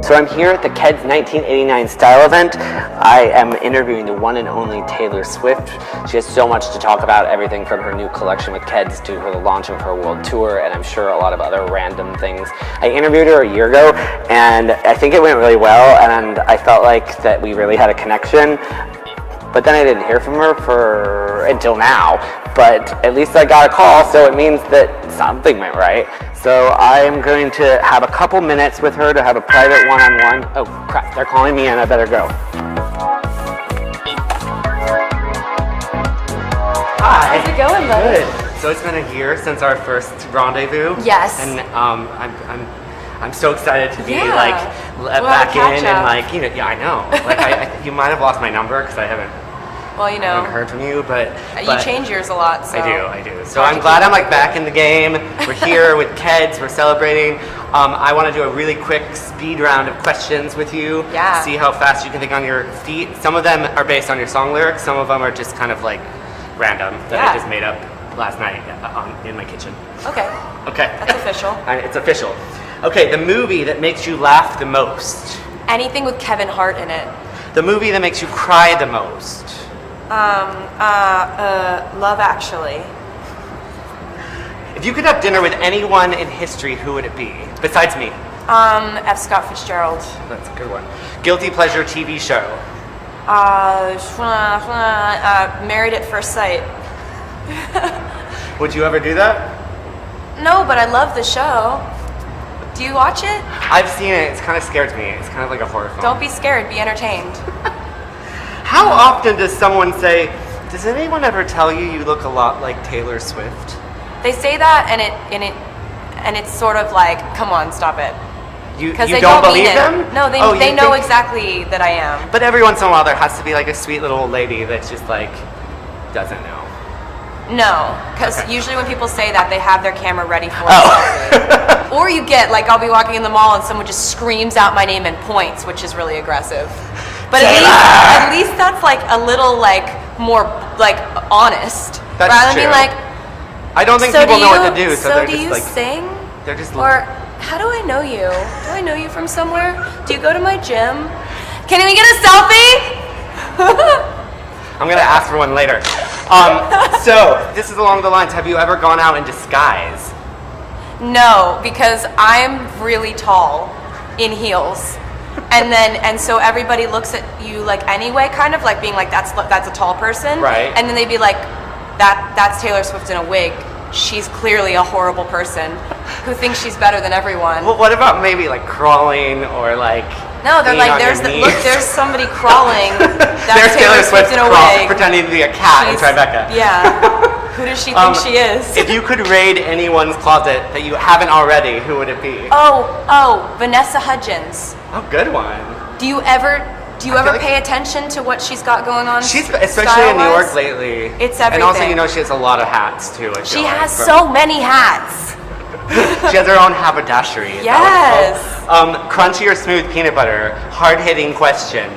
So I'm here at the KEDS 1989 style event. I am interviewing the one and only Taylor Swift. She has so much to talk about, everything from her new collection with KEDS to the launch of her world tour, and I'm sure a lot of other random things. I interviewed her a year ago, and I think it went really well, and I felt like that we really had a connection. But then I didn't hear from her until now. But at least I got a call, so it means that something went right. So I'm going to have a couple minutes with her to have a private one-on-one. Oh crap, they're calling me and I better go. Hi. How's it going, buddy? Good. So it's been a year since our first rendezvous. Yes. And I'm so excited to be back in and I know. You might have lost my number because I haven't heard from you, but you change yours a lot. So I do. So I'm glad I'm back in the game. We're here with KEDS. We're celebrating. I want to do a really quick speed round of questions with you. Yeah. See how fast you can think on your feet. Some of them are based on your song lyrics. Some of them are just kind of like random that I just made up last night in my kitchen. Okay. Okay. That's official. It's official. Okay. The movie that makes you laugh the most. Anything with Kevin Hart in it. The movie that makes you cry the most. Love Actually. If you could have dinner with anyone in history, who would it be? Besides me. F. Scott Fitzgerald. That's a good one. Guilty pleasure TV show. Married at First Sight. Would you ever do that? No, but I love the show. Do you watch it? I've seen it. It kind of scares me. It's kind of like a horror film. Don't be scared. Be entertained. How often does someone say, does anyone ever tell you you look a lot like Taylor Swift? They say that, and it's sort of like, come on, stop it. Because they don't mean believe it. them? No, they know exactly that I am. But every once in a while there has to be like a sweet little old lady that's just like, doesn't know. No, because usually when people say that, they have their camera ready for it. Or you get, like, I'll be walking in the mall and someone just screams out my name and points, which is really aggressive. But at least that's like a little more honest. That's rather true. than being like, I don't think people know what to do, so they're do just you like, sing? They're just Or how do I know you? Do I know you from somewhere? Do you go to my gym? Can we get a selfie? I'm gonna ask for one later. So this is along the lines. Have you ever gone out in disguise? No, because I'm really tall in heels. And so everybody looks at you like anyway, kind of like being like that's a tall person, right? And then they'd be like, that's Taylor Swift in a wig. She's clearly a horrible person who thinks she's better than everyone. Well, what about maybe like crawling or like? No, they're like there's somebody crawling. That's Taylor Swift in a wig, pretending to be a cat in Tribeca. Yeah. Who does she think she is? If you could raid anyone's closet that you haven't already, who would it be? Oh, Vanessa Hudgens. Oh, good one. Do you ever pay attention to what she's got going on? She's especially in New York lately. It's everything. And also, she has a lot of hats too. She has so many hats. She has her own haberdashery. Yes. Crunchy or smooth peanut butter? Hard-hitting questions.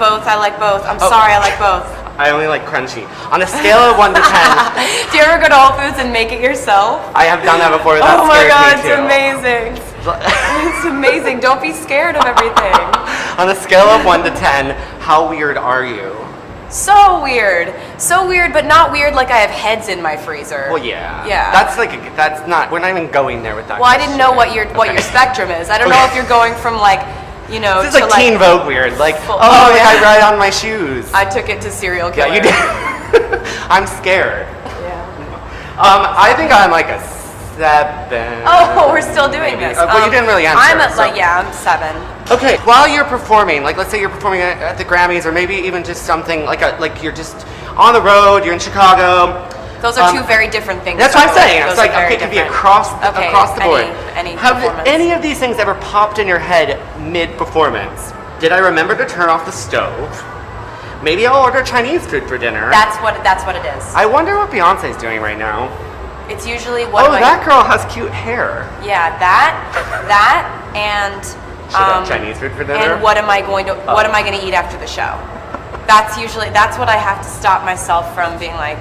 Both. I like both. I'm sorry, I like both. I only like crunchy. On a scale of 1 to 10. Do you ever go to Whole Foods and make it yourself? I have done that before. Oh my God, it's amazing. It's amazing. Don't be scared of everything. On a scale of 1 to 10, how weird are you? So weird, but not weird like I have heads in my freezer. Well, yeah. Yeah. That's not. We're not even going there with that. Well, I didn't know what your spectrum is. I don't know if you're going from This is like Teen Vogue weird. Like, I ride on my shoes. I took it to serial killer. Yeah, you did. I'm scared. Yeah. I think I'm like a 7. Oh, we're still doing this. Well, you didn't really answer. I'm I'm 7. Okay, while you're performing, like let's say you're performing at the Grammys, or maybe even just something like you're just on the road, you're in Chicago. Those are two very different things. That's what I'm saying. It's like, okay, it can be across the board. Have any of these things ever popped in your head mid-performance? Did I remember to turn off the stove? Maybe I'll order Chinese food for dinner. That's what it is. I wonder what Beyonce's doing right now. It's usually what. Oh, that girl has cute hair. Yeah, that, and Chinese food for dinner. And what am I going to eat after the show? That's what I have to stop myself from being like,